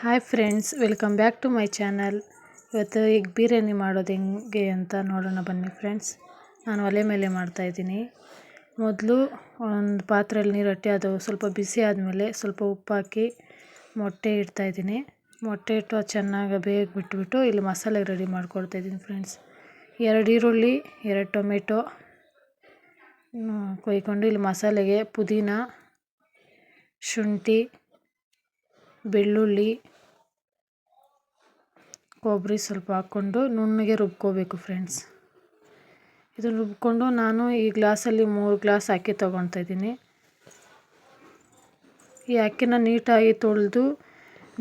Hi friends, welcome back to my channel. ಇವತ್ತು egg biryani ಮಾಡೋದು ಹೆಂಗೆ ಅಂತ ನೋಡೋಣ ಬನ್ನಿ ಫ್ರೆಂಡ್ಸ್. ನಾನು ಒಲೆ ಮೇಲೆ ಮಾಡ್ತಾಯಿದ್ದೀನಿ. ಮೊದಲು ಒಂದು ಪಾತ್ರೆಯಲ್ಲಿ ನೀರಟ್ಟಿ ಅದು ಸ್ವಲ್ಪ ಬಿಸಿ ಆದಮೇಲೆ ಸ್ವಲ್ಪ ಉಪ್ಪು ಹಾಕಿ ಮೊಟ್ಟೆ ಇಡ್ತಾಯಿದ್ದೀನಿ. ಮೊಟ್ಟೆ ಇಟ್ಟು ಅದು ಚೆನ್ನಾಗಿ ಬೇಗ ಬಿಟ್ಬಿಟ್ಟು ಇಲ್ಲಿ ಮಸಾಲೆ ರೆಡಿ ಮಾಡ್ಕೊಳ್ತಾಯಿದ್ದೀನಿ ಫ್ರೆಂಡ್ಸ್. 2 ಈರುಳ್ಳಿ, 2 ಟೊಮೆಟೊ ಕೊಯ್ಕೊಂಡು ಇಲ್ಲಿ ಮಸಾಲೆಗೆ ಪುದೀನ, ಶುಂಠಿ, ಬೆಳ್ಳುಳ್ಳಿ, ಕೊಬ್ಬರಿ ಸ್ವಲ್ಪ ಹಾಕ್ಕೊಂಡು ನುಣ್ಣಗೆ ರುಬ್ಕೋಬೇಕು ಫ್ರೆಂಡ್ಸ್. ಇದನ್ನು ರುಬ್ಕೊಂಡು ನಾನು ಈ ಗ್ಲಾಸಲ್ಲಿ 3 ಗ್ಲಾಸ್ ಅಕ್ಕಿ ತೊಗೊಳ್ತಾ ಇದ್ದೀನಿ. ಈ ಅಕ್ಕಿನ ನೀಟಾಗಿ ತೊಳೆದು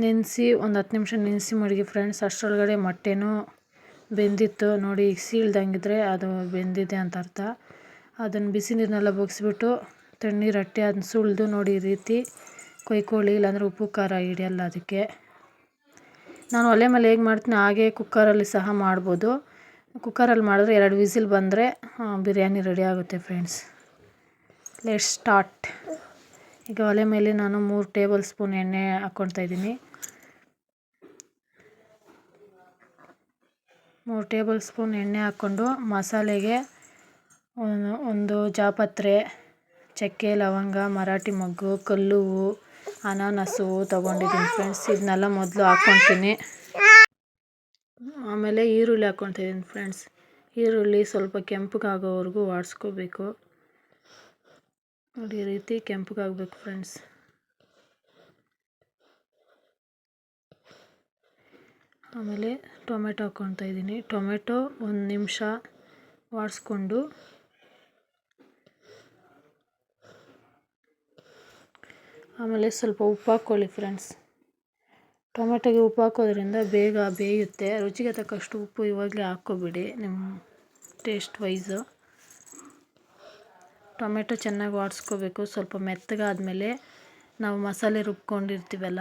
ನೆನೆಸಿ ಒಂದು 10 ನಿಮಿಷ ನೆನೆಸಿ ಮಡಗಿ ಫ್ರೆಂಡ್ಸ್. ಅಷ್ಟರೊಳಗಡೆ ಮೊಟ್ಟೆನೂ ಬೆಂದಿತ್ತು ನೋಡಿ. ಈಗ ಸೀಳ್ದಂಗಿದ್ರೆ ಅದು ಬೆಂದಿದೆ ಅಂತ ಅರ್ಥ. ಅದನ್ನು ಬಿಸಿ ನೀರನ್ನೆಲ್ಲ ಬಗ್ಗಿಸ್ಬಿಟ್ಟು ತಣ್ಣೀರು ಹಟ್ಟಿ ಅದನ್ನ ಸುಳಿದು ನೋಡಿ ಈ ರೀತಿ ಕೊಯ್ಕೊಳ್ಳಿ, ಇಲ್ಲಾಂದರೆ ಉಪ್ಪು ಖಾರ ಹಿಡಿಯಲ್ಲ ಅದಕ್ಕೆ. ನಾನು ಒಲೆ ಮೇಲೆ ಹೇಗೆ ಮಾಡ್ತೀನಿ ಹಾಗೆ ಕುಕ್ಕರಲ್ಲಿ ಸಹ ಮಾಡ್ಬೋದು. ಕುಕ್ಕರಲ್ಲಿ ಮಾಡಿದ್ರೆ 2 ವಿಸಿಲ್ ಬಂದರೆ ಬಿರಿಯಾನಿ ರೆಡಿ ಆಗುತ್ತೆ ಫ್ರೆಂಡ್ಸ್. Let's start. ಈಗ ಒಲೆ ಮೇಲೆ ನಾನು 3 ಟೇಬಲ್ ಸ್ಪೂನ್ ಎಣ್ಣೆ ಹಾಕ್ಕೊಳ್ತಾ ಇದ್ದೀನಿ. 3 ಟೇಬಲ್ ಸ್ಪೂನ್ ಎಣ್ಣೆ ಹಾಕ್ಕೊಂಡು ಮಸಾಲೆಗೆ ಒಂದು ಜಾಪತ್ರೆ, ಚಕ್ಕೆ, ಲವಂಗ, ಮರಾಠಿ ಮೊಗ್ಗು, ಕಲ್ಲುವು, ಅನಾನಸು ತೊಗೊಂಡಿದ್ದೀನಿ ಫ್ರೆಂಡ್ಸ್. ಇದನ್ನೆಲ್ಲ ಮೊದಲು ಹಾಕ್ಕೊಳ್ತೀನಿ. ಆಮೇಲೆ ಈರುಳ್ಳಿ ಹಾಕ್ಕೊಳ್ತಾಯಿದ್ದೀನಿ ಫ್ರೆಂಡ್ಸ್. ಈರುಳ್ಳಿ ಸ್ವಲ್ಪ ಕೆಂಪಗಾಗೋವರೆಗೂ ಬಾಡಿಸ್ಕೋಬೇಕು ನೋಡಿ. ಈ ರೀತಿ ಕೆಂಪಗಾಗಬೇಕು ಫ್ರೆಂಡ್ಸ್. ಆಮೇಲೆ ಟೊಮೆಟೊ ಹಾಕ್ಕೊಳ್ತಾಯಿದ್ದೀನಿ. ಟೊಮೆಟೊ 1 ನಿಮಿಷ ಬಾಡಿಸ್ಕೊಂಡು ಆಮೇಲೆ ಸ್ವಲ್ಪ ಉಪ್ಪು ಹಾಕ್ಕೊಳ್ಳಿ ಫ್ರೆಂಡ್ಸ್. ಟೊಮೆಟೊಗೆ ಉಪ್ಪು ಹಾಕೋದ್ರಿಂದ ಬೇಗ ಬೇಯುತ್ತೆ. ರುಚಿಗೆ ತಕ್ಕಷ್ಟು ಉಪ್ಪು ಇವಾಗಲೇ ಹಾಕ್ಕೊಬಿಡಿ ನಿಮ್ಮ ಟೇಸ್ಟ್ ವೈಸು. ಟೊಮೆಟೊ ಚೆನ್ನಾಗಿ ಬಾಡಿಸ್ಕೋಬೇಕು. ಸ್ವಲ್ಪ ಮೆತ್ತಗಾದ್ಮೇಲೆ ನಾವು ಮಸಾಲೆ ರುಬ್ಕೊಂಡಿರ್ತೀವಲ್ಲ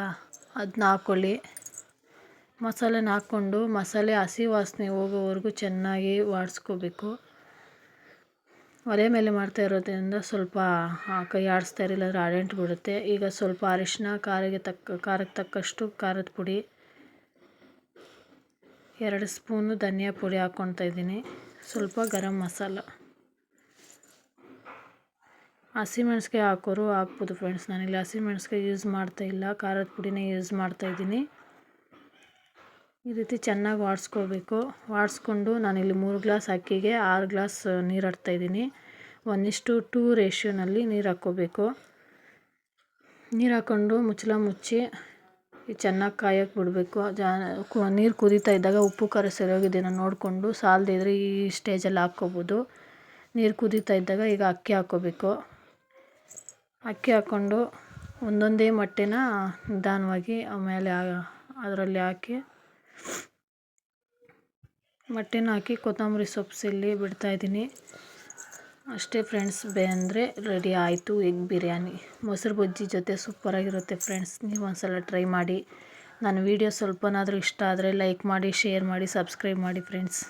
ಅದನ್ನ ಹಾಕ್ಕೊಳ್ಳಿ. ಮಸಾಲೆನ ಹಾಕ್ಕೊಂಡು ಮಸಾಲೆ ಹಸಿ ವಾಸನೆ ಹೋಗೋವರೆಗೂ ಚೆನ್ನಾಗಿ ಬಾಡಿಸ್ಕೋಬೇಕು. ಒಲೆ ಮೇಲೆ ಮಾಡ್ತಾ ಇರೋದ್ರಿಂದ ಸ್ವಲ್ಪ ಕೈ ಆಡಿಸ್ತಾ ಇರಲಿಲ್ಲ ಅಡೆಂಟು ಬಿಡುತ್ತೆ. ಈಗ ಸ್ವಲ್ಪ ಅರಿಶಿನ, ಖಾರಕ್ಕೆ ತಕ್ಕಷ್ಟು ಖಾರದ ಪುಡಿ, 2 ಸ್ಪೂನು ಧನಿಯಾ ಪುಡಿ ಹಾಕ್ಕೊಳ್ತಾ ಇದ್ದೀನಿ. ಸ್ವಲ್ಪ ಗರಂ ಮಸಾಲ, ಹಸಿಮೆಣ್ಸಿಕಾಯಿ ಹಾಕೋರು ಹಾಕ್ಬೋದು ಫ್ರೆಂಡ್ಸ್. ನಾನಿಲ್ಲಿ ಹಸಿಮೆಣ್ಸಿಕಾಯಿ ಯೂಸ್ ಮಾಡ್ತಾಯಿಲ್ಲ, ಖಾರದ ಪುಡಿನೇ ಯೂಸ್ ಮಾಡ್ತಾಯಿದ್ದೀನಿ. ಈ ರೀತಿ ಚೆನ್ನಾಗಿ ಬಾಡಿಸ್ಕೋಬೇಕು. ಬಾಡಿಸ್ಕೊಂಡು ನಾನಿಲ್ಲಿ 3 ಗ್ಲಾಸ್ ಅಕ್ಕಿಗೆ 6 ಗ್ಲಾಸ್ ನೀರು ಹಾಕ್ತಾಯಿದ್ದೀನಿ. 1:2 ರೇಷಿಯೋನಲ್ಲಿ ನೀರು ಹಾಕ್ಕೋಬೇಕು. ನೀರು ಹಾಕ್ಕೊಂಡು ಮುಚ್ಚಳ ಮುಚ್ಚಿ ಚೆನ್ನಾಗಿ ಕಾಯೋಕ್ಕೆ ಬಿಡಬೇಕು. ನೀರು ಕುದೀತಾ ಇದ್ದಾಗ ಉಪ್ಪು ಖಾರ ಸರಿಯೋಗಿದೆಯೋ ನೋಡಿಕೊಂಡು, ಸಾಲದೇ ಇದ್ದರೆ ಈ ಸ್ಟೇಜಲ್ಲಿ ಹಾಕ್ಕೋಬೋದು. ನೀರು ಕುದೀತಾ ಇದ್ದಾಗ ಈಗ ಅಕ್ಕಿ ಹಾಕ್ಕೋಬೇಕು. ಅಕ್ಕಿ ಹಾಕ್ಕೊಂಡು ಒಂದೊಂದೇ ಮೊಟ್ಟೆನ ನಿಧಾನವಾಗಿ ಆಮೇಲೆ ಅದರಲ್ಲಿ ಹಾಕಿ ಮೊಟ್ಟೆನ ಹಾಕಿ ಕೊತ್ತಂಬರಿ ಸೊಪ್ಪು ಸಿಲ್ಲಿ ಬಿಡ್ತಾಯಿದ್ದೀನಿ. ಅಷ್ಟೇ ಫ್ರೆಂಡ್ಸ್, ಬೆಂದರೆ ರೆಡಿ ಆಯಿತು ಎಗ್ ಬಿರಿಯಾನಿ. ಮೊಸರು ಬಜ್ಜಿ ಜೊತೆ ಸೂಪರಾಗಿರುತ್ತೆ ಫ್ರೆಂಡ್ಸ್. ನೀವು ಒಂದ್ಸಲ ಟ್ರೈ ಮಾಡಿ. ನನ್ನ ವಿಡಿಯೋ ಸ್ವಲ್ಪನಾದರೂ ಇಷ್ಟ ಆದರೆ ಲೈಕ್ ಮಾಡಿ, ಶೇರ್ ಮಾಡಿ, ಸಬ್ಸ್ಕ್ರೈಬ್ ಮಾಡಿ ಫ್ರೆಂಡ್ಸ್.